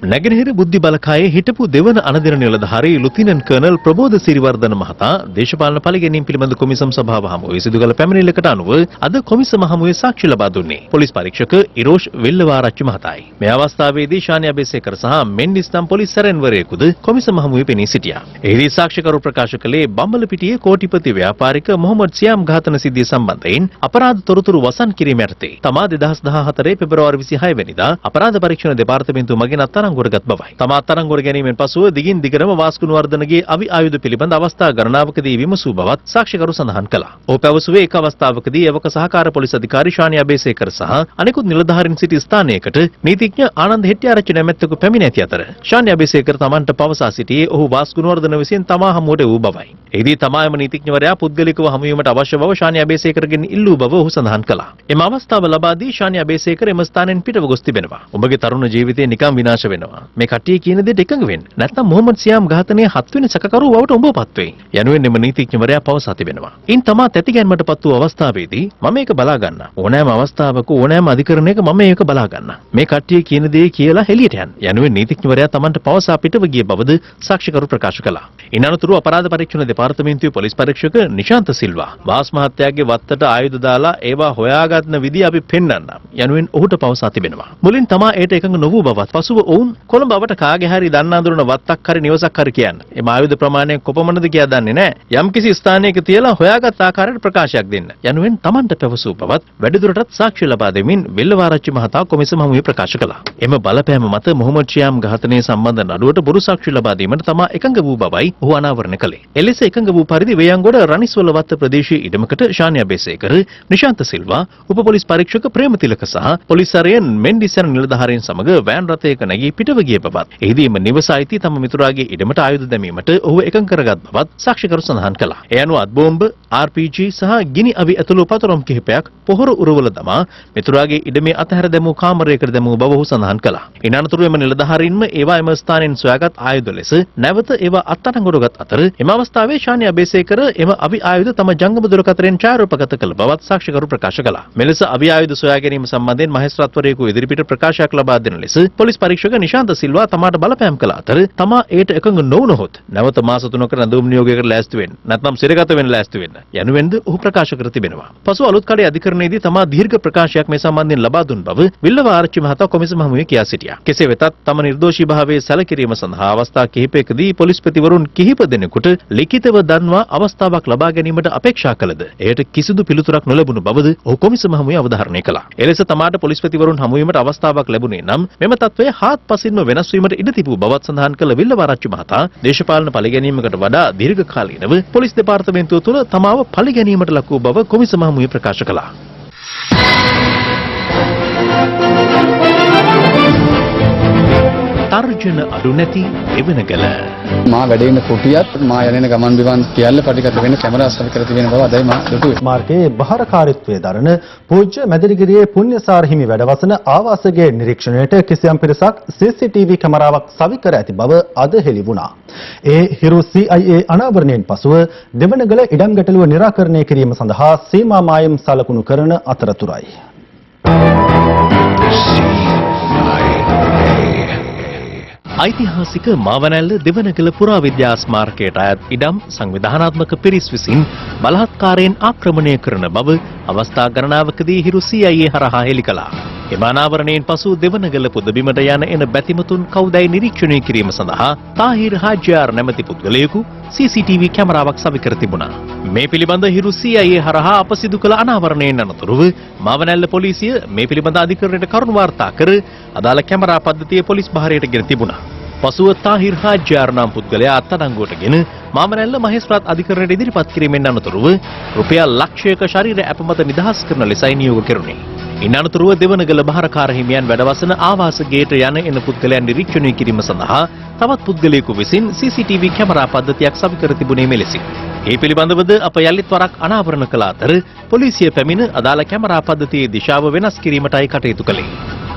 නැගෙනහිර බුද්ධි බලකායේ හිටපු දෙවන අනදින නිලධාරී ලුතිනන්ට් කර්නල් ප්‍රබෝධ සිරිවර්ධන මහතා දේශපාලන පරිගැනීම් පිළිබඳ කොමිසම් සභාව හමුවේ සිදු කළ පැමිණිල්ලකට අනුව අද කොමිසම හමුවේ සාක්ෂි ලබා දුන්නේ පොලිස් පරීක්ෂක ඉරෝෂ් වෙල්ලවාරච්චි මහතායි. මේ අවස්ථාවේදී ශාන්‍ය අබේසේකර සහ මෙන්ඩිස් නම් පොලිස් සැරෙන්වරයෙකුද කොමිසම හමුවේ පෙනී සිටියා. එහිදී සාක්ෂිකරු ප්‍රකාශ කළේ බම්බලපිටියේ කෝටිපති ව්‍යාපාරික මොහොමඩ් සියාම් ඝාතන සිද්ධිය සම්බන්ධයෙන් අපරාධ තොරතුරු වසන් කිරීම යටතේ තමා 2014 පෙබරවාරි 26 වෙනිදා අපරාධ පරීක්ෂණ දෙපාර්තමේන්තුව මගින් අත්අඩංගුවට ගත් බවයි. තමා අත්අඩංගුවට ගැනීමෙන් පසුව දිගින් දිගටම වාස්කුණුවර්ධනගේ අවි ආයුධ පිළිබඳ අවස්ථා ගණනාවකදී විමසූ බවත් සාක්ෂිකරු සඳහන් කළා. ඔහු පැවසුවේ එක් අවස්ථාවකදී එවක සහකාර පොලිස් අධිකාරී ශාන්‍ය අබේසේකර සහ අනෙකුත් නිලධාරීන් සිටි ස්ථානයකට නීතිඥ ආනන්ද හෙට්ටිආරච්චි නැමැත්තෙකු පැමිණ ඇති අතර ශාන්‍ය අබේසේකර තමන්ට පවසා සිටියේ ඔහු වාස්කුණුවර්ධන විසින් තමා හමුවට වූ බවයි. එහිදී තමා එම නීතිඥවරයා පුද්ගලිකව හමු වීමට අවශ්‍ය බව ශාන්‍ය අබේසේකරගෙන් ඉල්ලූ බව ඔහු සඳහන් කළා. එම අවස්ථාව ලබා දී ශාන්‍ය අබේසේකර එම ස්ථානයෙන් පිටව ගොස් තිබෙනවා. ඔබගේ තරුණ ජීවිතේ නිකම් විනාශ වෙනවා. මේ කට්ටිය කියන දෙයට එකඟ වෙන්න. නැත්නම් මොහොමඩ් සියාම් ඝාතනයේ 7 වෙනි සැකකරුව බවට ඔබපත් වෙයි. යනුවෙන් එම නීතිඥවරයා පවසා තිබෙනවා. ඉන් තමා තැතිගැන්මටපත් වූ අවස්ථාවේදී මම මේක බලා ගන්නවා. ඕනෑම අවස්ථාවක ඕනෑම අධිකරණයක මම මේක බලා ගන්නවා. මේ කට්ටිය කියන දේ කියලා හෙළියට යන්න. යනුවෙන් නීතිඥවරයා තමන්ට පවසා පිටව ගිය බවද සාක්ෂිකරු ප්‍රකාශ කළා. ඉන් අනතුරුව අපරාධ පරීක්ෂණ දෙපාර්තමේන්තුවේ පොලිස් පරීක්ෂක නිශාන්ත සිල්වා වාස් මහත්තයාගේ වත්තට ආයුධ දාලා ඒවා හොයාගන්න විදිය අපි පෙන්වන්නම්. යනුවෙන් ඔහුට පවසා තිබෙනවා. මුලින් තමා ඒට එකඟ නොවූ බවත් පසුව ඔවුන් කොළඹ අවට කාගේ හරි දන්න අඳුරන වත්තක් හරි නිවසක් හරි කියන්න. එම ආයුධ ප්‍රමාණය කොපමණද කියා දන්නේ නැහැ. යම්කිසි ස්ථානයක තියලා හොයාගත් ආකාරයට ප්‍රකාශයක් දෙන්න. යනුවෙන් තමන්ට පැවසූ බවත් වැඩිදුරටත් සාක්ෂි ලබා දෙමින් වෙල්ලවාරච්චි මහතා කොමිසම හමුවේ ප්‍රකාශ කළා. එම බලපෑම මත මොහොමඩ් සියාම් ඝාතනයේ සම්බන්ධ නඩුවට බොරු සාක්ෂි ලබා දීමට තමා එකඟ වූ බවයි ඔහු අනාවරණය කළේ. එලෙස එකඟ වූ පරිදි වේයන්ගොඩ රනිස්වල වත්ත ප්‍රදේශයේ ඉඩමකට ශාන්‍ය අබේසේකර, නිශාන්ත සිල්වා, උප පොලිස් පරීක්ෂක ප්‍රේමතිලක සහ පොලිස් සරයෙන් මෙන්ඩිස් යන නිලධාරීන් සමග වෑන් රථයක නැගී පිටව ගිය බවත් එහිදී නිවස අයිති තම මිතුරාගේ ඉඩමට ආයුධ දැමීමට ඔහු එකඟ කරගත් බවත් සාක්ෂිකරු සඳහන් කළා. ඒ අනුව අත්බෝම්බ, RPG සහ ගිනි අවි ඇතුළු පතරම් කිහිපයක් පොහොර උරවල දමා මිතුරාගේ ඉඩමේ අතහැර දැමූ කාමරයකට දැමූ බව ඔහු සඳහන් කළා. ඉන් අනතුරුව එම නිලධාරීන්ම ඒවා එම ස්ථානයෙන් සොයාගත් ආයුධ ලෙස නැවත ඒවා අත්අඩංගුවට ගත් අතර එම අවස්ථාවේ ශාන්‍ය අබේසේකර එම අවි ආයුධ තම ජංගම දුරකථනයෙන් ඡායාරූපගත කළ බවත් සාක්ෂිකරු ප්‍රකාශ කළා. මෙලෙස අවි ආයුධ සොයා ගැනීම සම්බන්ධයෙන් මහේස්ත්‍රාත්වරයෙකු ඉදිරිපිට ප්‍රකාශයක් ලබා දෙන ලෙස පොලිස් පරීක්ෂක නිශාන්ත සිල්වා තමාට බලපෑම් කළ අතර තමා ඒට එකඟ නොවුනහොත් නැවත මාස 3ක රැඳවුම් නියෝගයකට ලෑස්ති වෙන්න නැත්නම් සිරගත වෙන්න ලෑස්ති වෙන්න යනුවෙන්ද ඔහු ප්‍රකාශ කර තිබෙනවා. පසු අලුත්කඩේ අධිකරණයේදී තමා දීර්ඝ ප්‍රකාශයක් මේ සම්බන්ධයෙන් ලබා දුන් බව විල්ලවාරච්චි මහතා කොමිසම හමුවේ කියා සිටියා. කෙසේ වෙතත් තම නිර්දෝෂී භාවයේ සැලකිරීම සඳහා අවස්ථා කිහිපයකදී පොලිස්පතිවරුන් කිහිප දෙනෙකුට ලිඛිතව දන්වා අවස්ථාවක් ලබා ගැනීමට අපේක්ෂා කළද එයට කිසිදු පිළිතුරක් නොලැබුණු බවද ඔහු කොමිසම හමුවේ අවධාරණය කළා. එලෙස තමාට පොලිස්පතිවරුන් හමු වීමට අවස්ථාවක් ලැබුණේ නම් මෙම තත්ත්වය හාත්පසින්ම වෙනස් වීමට ඉඩ තිබූ බවත් සඳහන් කළ විල්ලවාරච්චි මහතා දේශපාලන පරිගැනීමකට වඩා දීර්ඝකාලීනව පොලිස් දෙපාර්තමේන්තුව තුළ තමාව පරිගැනීමට ලක් වූ බව කොමිසම හමුවේ ප්‍රකාශ කළා. තර්ජන අඩු නැති එවනගල මා වැඩේ ඉන්න කුටියත් මා යන ගමන් බිමන් සියල්ල පරිගත වෙන කැමරා සවි කර තිබෙන බව අදයි මා දුටුවේ. මාර්ගයේ බහරකාරීත්වයේ දරන පූජ්‍ය මැදිරිගිරියේ පුණ්‍යසාර හිමි වැඩවසන ආවාසයේ නිරීක්ෂණයට කිසියම් පිරිසක් CCTV කැමරාවක් සවි කර ඇති බව අද හෙළි වුණා. ඒ හිරු CIA අනාවරණයෙන් පසුව දෙවනගල ඉඩම් ගැටලුව निराකරණය කිරීම සඳහා සීමා මායම් සලකුණු කරන අතරතුරයි. ඓතිහාසික මාවනැල්ල දෙවනගල පුරාවිද්‍යා ස්මාරකයට අයත් ඉඩම් සංවිධානාත්මක පිරිස් විසින් බලහත්කාරයෙන් ආක්‍රමණය කරන බව අවස්ථා ගණනාවකදී හිරු CIA හරහා හෙළි කළා. එම අනාවරණයෙන් පසු දෙවනගල පුදබිමට යන එන බැතිමතුන් කවුදයි නිරීක්ෂණය කිරීම සඳහා තාහිර් හාජ්‍යාර් නැමැති පුද්ගලයෙකු CCTV කැමරාවක් සවි කර තිබුණා. මේ පිළිබඳ හිරු CIA හරහා අපසිදු කළ අනාවරණයෙන් අනතුරුව මාවනැල්ල පොලිසිය මේ පිළිබඳ අධිකරණයට කරුණු වාර්තා කර අදාළ කැමරා පද්ධතිය පොලිස් භාරයට ගෙන තිබුණා. පසුව තාහිර් හාජ්‍යාර් නම් පුද්ගලයා අත්අඩංගුවටගෙන මාමනැල්ල මහේස්ත්‍රාත් අධිකරණයට ඉදිරිපත් කිරීමෙන් අනතුරුව රුපියල් ලක්ෂයක ශරීර ඇප මත නිදහස් කරන ලෙසයි නියෝග කෙරුණේ. ඉන් අනතුරුව දෙවනගල බහරකාර හිමියන් වැඩවසන ආවාස ගේට යන එන පුද්ගලයන් නිරීක්ෂණය කිරීම සඳහා තවත් පුද්ගලයෙකු විසින් CCTV කැමරා පද්ධතියක් සවි කර තිබුණේ මෙලෙසින්. ඒ පිළිබඳවද අප යලිත් වරක් අනාවරණ කළ අතර පොලිසිය පැමිණ අදාළ කැමරා පද්ධතියේ දිශාව වෙනස් කිරීමටයි කටයුතු කළේ.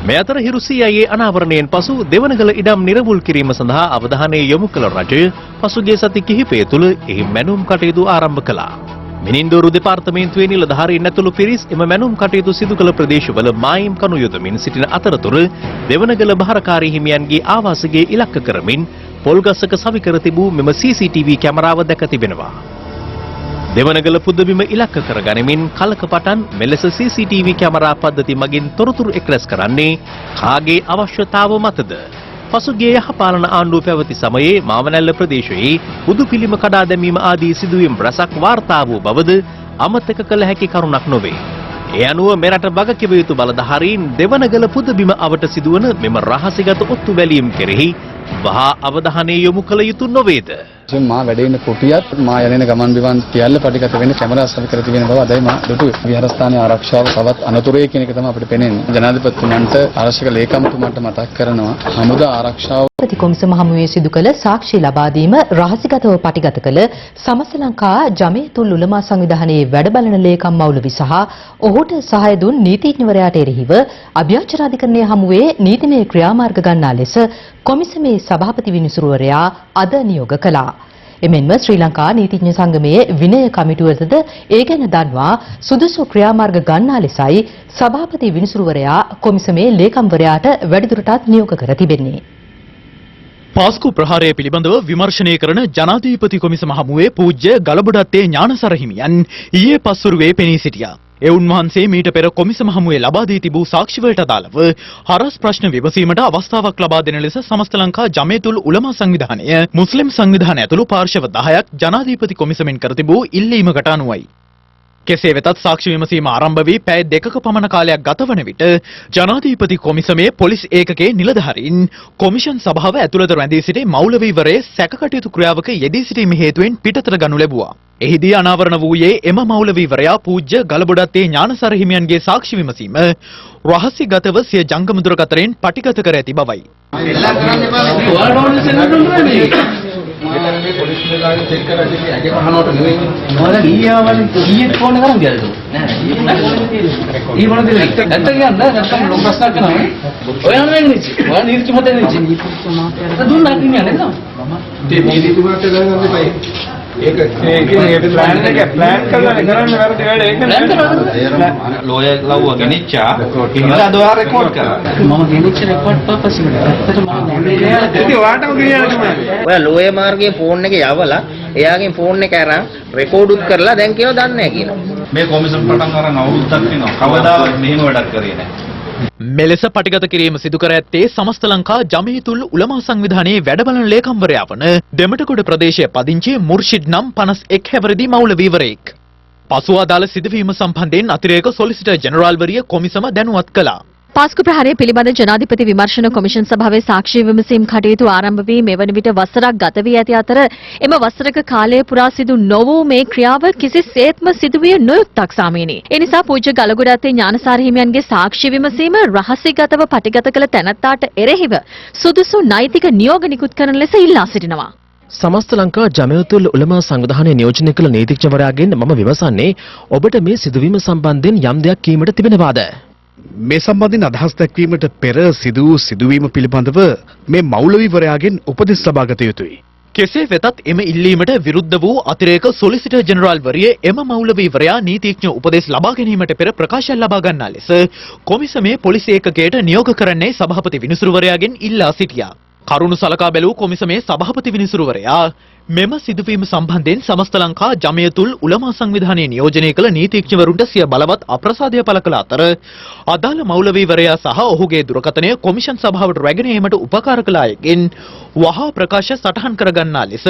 මේ අතර හිරු CIA අනාවරණයෙන් පසු දෙවනගල ඉඩම් නිරවුල් කිරීම සඳහා අවධානය යොමු කළ රජය පසුගිය සති කිහිපය තුළ එහි මැනුම් කටයුතු ආරම්භ කළා. මිනින්දෝරු දෙපාර්තමේන්තුවේ නිලධාරීන් ඇතුළු පිරිස් එම මැනුම් කටයුතු සිදු කළ ප්‍රදේශවල මායිම් කණු යොදමින් සිටින අතරතුර දෙවනගල භාරකාරී හිමියන්ගේ ආවාසයේ ඉලක්ක කරමින් පොල්ගස්සක සවිකර තිබූ මෙම CCTV කැමරාව දැක තිබෙනවා. දෙවනගල පුදබිම ඉලක්ක කර ගනිමින් කලකපටන් මෙලෙස CCTV කැමරා පද්ධති මගින් තොරතුරු එක්රැස් කරන්නේ කාගේ අවශ්‍යතාව මතද? පසුගිය යහපාලන ආණ්ඩුව පැවති සමයේ මාවනැල්ල ප්‍රදේශයේ බුදු පිළිම කඩා දැමීම ආදී සිදුවීම් රැසක් වාර්තා වූ බවද අමතක කළ හැකි කරුණක් නොවේ. ඒ අනුව මෙරට වගකිව යුතු බලධාරීන් දෙවනගල පුදබිම අවට සිදුවන මෙම රහසිගත ඔත්තු බැලීම් කෙරෙහි වහා අවධානය යොමු කළ යුතු නොවේද? මා වැඩ ඉන්න කුටියත් මා යන ගමන් බිමන් සියල්ල පටිගත වෙන්නේ කැමරා සවිකර තිබෙන බව අදයි මා දුටු විහාරස්ථානයේ ආරක්ෂාව තවත් අනතුරේ කියන එක තමයි අපිට පේන්නේ. ජනාධිපතිතුමන්ට ආරක්ෂක ලේකම්තුමන්ට මතක් කරනවා හමුදා ආරක්ෂාව ප්‍රති කොමිසම හමුවේ සිදු කළ සාක්ෂි ලබා දීම රහසිගතව පටිගත කළ සමස්ත ලංකා ජමීයතුල් උලමා සංවිධානයේ වැඩබලන ලේකම් මෞලවි සහ ඔහුට සහාය දුන් නීතිඥවරයාට එරෙහිව අභ්‍යන්තර හමුවේ නීතිමය ක්‍රියාමාර්ග ගන්නා ලෙස කොමිසමේ සභාපති විනිසුරුවරයා අද නියෝග කළා. එමෙන්ම ශ්‍රී ලංකා නීතිඥ සංගමයේ විනය කමිටුවටද ඒ ගැන දන්වා සුදුසු ක්‍රියාමාර්ග ගන්නා ලෙසයි සභාපති විනිසුරුවරයා කොමිසමේ ලේකම්වරයාට වැඩිදුරටත් නියෝග කර තිබෙන්නේ. පාස්කු ප්‍රහාරය පිළිබඳව විමර්ශනය කරන ජනාධිපති කොමිසම හමුවේ පූජ්‍ය ගලබඩත්තේ ඥානසර හිමියන් ඊයේ පස්වරුවේ පෙනී සිටියා. ඒ උන්වහන්සේ මීට පෙර කොමිසම හමුවේ ලබා දී තිබූ සාක්ෂිවලට අදාළව හරස් ප්‍රශ්න විමසීමට අවස්ථාවක් ලබා දෙන ලෙස සමස්ත ලංකා ජමීයතුල් උලමා සංවිධානය මුස්ලිම් සංවිධානය ඇතුළු පාර්ශව 10ක් ජනාධිපති කොමිසමෙන් කර තිබූ ඉල්ලීමකට අනුවයි. කෙසේ වෙතත් සාක්ෂි විමසීම ආරම්භ වී පැය දෙකක පමණ කාලයක් ගතවන විට ජනාධිපති කොමිසමේ පොලිස් ඒකකයේ නිලධාරීන් කොමිෂන් සභාව ඇතුළත රැඳී සිටි මෞලවීවරයේ සැකකටයුතු ක්‍රියාවක යෙදී සිටීම හේතුවෙන් පිටතට ගනු ලැබුවා. එහිදී අනාවරණ වූයේ එම මෞලවීවරයා පූජ්‍ය ගලබොඩත්තේ ඥානසර හිමියන්ගේ සාක්ෂි විමසීම රහසිගතව සිය ජංගම දුරකථනයෙන් පටිගත කර ඇති බවයි. ලෝය මාර්ගයේ ෆෝන් එක යවලා එයාගෙන් ෆෝන් එක අරන් රෙකෝඩ් උත් කරලා දැන් කියනවා දන්නේ නැහැ කියලා. මේ කොමිසම් පටන් අරන් අවුරුද්දක් වෙනවා. කවදාවත් මෙහෙම වැඩක් කරේ නැහැ. මෙලෙස පටිගත කිරීම සිදු කර ඇත්තේ සමස්ත ලංකා ජමීයතුල් උලමා සංවිධානයේ වැඩබලන ලේකම්වරයා වන දෙමටගොඩ ප්‍රදේශයේ පදිංචි මුර්ෂිඩ් නම් 51 හැවිරිදි මෞලවීවරයෙක්. පසුව අදාළ සිදුවීම සම්බන්ධයෙන් අතිරේක සොලිසිටර් ජෙනරාල්වරිය කොමිසම දැනුවත් කළා. පාස්කු ප්‍රහාරය පිළිබඳ ජනාධිපති විමර්ශන කොමිෂන් සභාවේ සාක්ෂි විමසීම් කටයුතු ආරම්භ වී මෙවන විට වසරක් ගත වී ඇති අතර එම වසරක කාලය පුරා සිදු නොවූ මේ ක්‍රියාව කිසිසේත්ම සිදුවිය නොයුත්තක් සාමීනි. ඒ නිසා පූජ්‍ය ගලගොඩත්තේ ඥානසාර හිමියන්ගේ සාක්ෂි විමසීම රහසිගතව පටිගත කළ තැනැත්තාට එරෙහිව සුදුසු නෛතික නියෝග නිකුත් කරන ලෙස ඉල්ලා සිටිනවා. සමස්ත ලංකා ජමීයතුල් උලමා සංවිධානය නියෝජනය කළ නීතිඥවරයාගෙන් මම විමසන්නේ ඔබට මේ සිදුවීම සම්බන්ධයෙන් යම් දෙයක් කීමට තිබෙනවාද? මේ සම්බන්ධයෙන් අදහස් දැක්වීමට පෙර සිදු වූ සිදුවීම පිළිබඳව මේ මෞලවීවරයාගෙන් උපදෙස් ලබා ගත යුතුයි. කෙසේ වෙතත් එම ඉල්ලීමට විරුද්ධ වූ අතිරේක සොලිසිටර් ජෙනරාල්වරිය එම මෞලවීවරයා නීතිඥ උපදෙස් ලබා ගැනීමට පෙර ප්‍රකාශයක් ලබා ගන්නා ලෙස කොමිසමේ පොලිස් ඒකකයට නියෝග කරන්නේ සභාපති විනිසුරුවරයාගෙන් ඉල්ලා සිටියා. කරුණු සලකා බැලූ කොමිසමේ සභාපති විනිසුරුවරයා මෙම සිදුවීම සම්බන්ධයෙන් සමස්ත ලංකා ජමීයතුල් උලමා සංවිධානයේ නියෝජනය කළ නීතිඥවරුන්ට සිය බලවත් අප්‍රසාදය පළ කළ අතර අදාළ මෞලවීවරයා සහ ඔහුගේ දුරකථනය කොමිෂන් සභාවට රැගෙන ඒමට උපකාර කළ අයගෙන් වහා ප්‍රකාශ සටහන් කරගන්නා ලෙස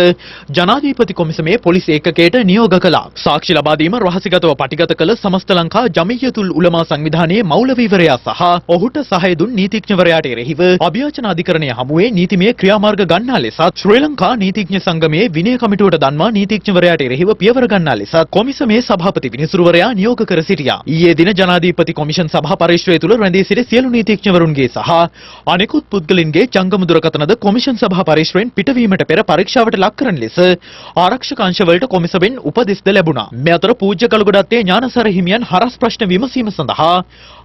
ජනාධිපති කොමිසමේ පොලිස් ඒකකයට නියෝග කළා. සාක්ෂි ලබා දීම රහසිගතව පටිගත කළ සමස්ත ලංකා ජමීයතුල් උලමා සංවිධානයේ මෞලවීවරයා සහ ඔහුට සහාය දුන් නීතිඥවරයාට එරෙහිව අභියාචන අධිකරණය හමුවේ නීතිමය ක්‍රියාමාර්ග ගන්නා ලෙසත් ශ්‍රී ලංකා නීතිඥ සංගමයේ විනය කමිටුවට දන්වා නීතිඥවරයාට එරෙහිව පියවර ගන්නා ලෙසත් කොමිසමේ සභාපති විනිසුරුවරයා නියෝග කර සිටියා. ඊයේ දින ජනාධිපති කොමිෂන් සභා පරිශ්‍රය තුළ රැඳී සිටි සියලු නීතිඥවරුන්ගේ සහ අනෙකුත් පුද්ගලයන්ගේ ජංගම දුරකථනද කොමිෂන් සභා පරිශ්‍රයෙන් පිටවීමට පෙර පරීක්ෂාවට ලක් කරන ලෙස ආරක්ෂක අංශවලට කොමිසමෙන් උපදෙස්ද ලැබුණා. මේ අතර පූජ්‍ය කලගොඩත්තේ ඥානසර හිමියන් හරස් ප්‍රශ්න විමසීම සඳහා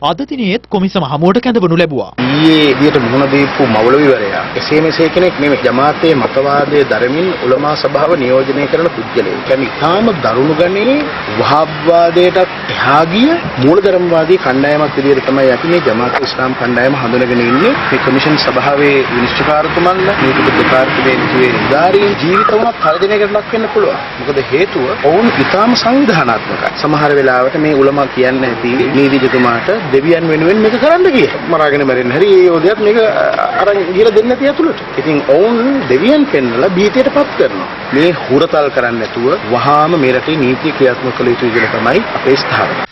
අද දිනේත් කොමිසම හමුවට කැඳවනු ලැබුවා. ඊයේ විදියට මුහුණ දීපු මෞලවීවරයා එසේ මෙසේ කෙනෙක් මේ ජමාතේ මතවාදයේ දරමින් උලමා උලමා සභාව නියෝජනය කරන පුද්ගලයෙක්. කියන්නේ තාම දරුණු ගණනේ වහාබ්වාදයට එහා ගිය මූලධර්මවාදී කණ්ඩායමක් විදිහට තමයි අපි මේ ජමාත් ඉස්ලාම් කණ්ඩායම හඳුනගෙන ඉන්නේ. මේ කමිෂන් සභාවේ විනිශ්චයකාරතුමන්ලා නීති දෙපාර්තමේන්තුවේ නිලධාරීන් ජීවිතවලත් පරිදිනයකට ලක් වෙන්න පුළුවන්. මොකද හේතුව ඔවුන් ඉතාම සංවිධානාත්මකයි. සමහර වෙලාවට මේ උලමා කියන්නේ නැති නීතිජතුමාට දෙවියන් වෙනුවෙන් මේක කරන්න කියලා. මරාගෙන මැරෙන්න හැරි ඒ යෝධයාත් මේක අරන් ගිහලා දෙන්න නැති ඇතුළට. ඉතින් ඔවුන් දෙවියන් පෙන්නලා බීතියටපත් කරනවා. මේ හුරතල් කරන්නේ නැතුව වහාම මේ රටේ නීතිය ක්‍රියාත්මක කළ යුතුයි කියලා තමයි අපේ ස්ථාවරය.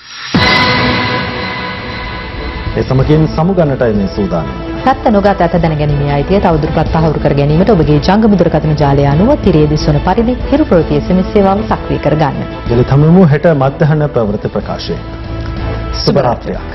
ඒ සමගින් සමුගන්නටයි මේ සූදානම. සත්‍ය නොගත අත දැනගැනීමේ අයිතිය තවදුරටත් තහවුරු කර ගැනීමට ඔබගේ ජංගම දුරකථන ජාලය අනුව තිරයේ දිස්වන පරිදි හිරු ප්‍රවෘත්ති SMS සේවාව සක්‍රිය කර ගන්න. යලිත් හමුවෙමු හෙට මධ්‍යහන ප්‍රවෘත්ති ප්‍රකාශයෙන්. සුබ රාත්‍රියක්.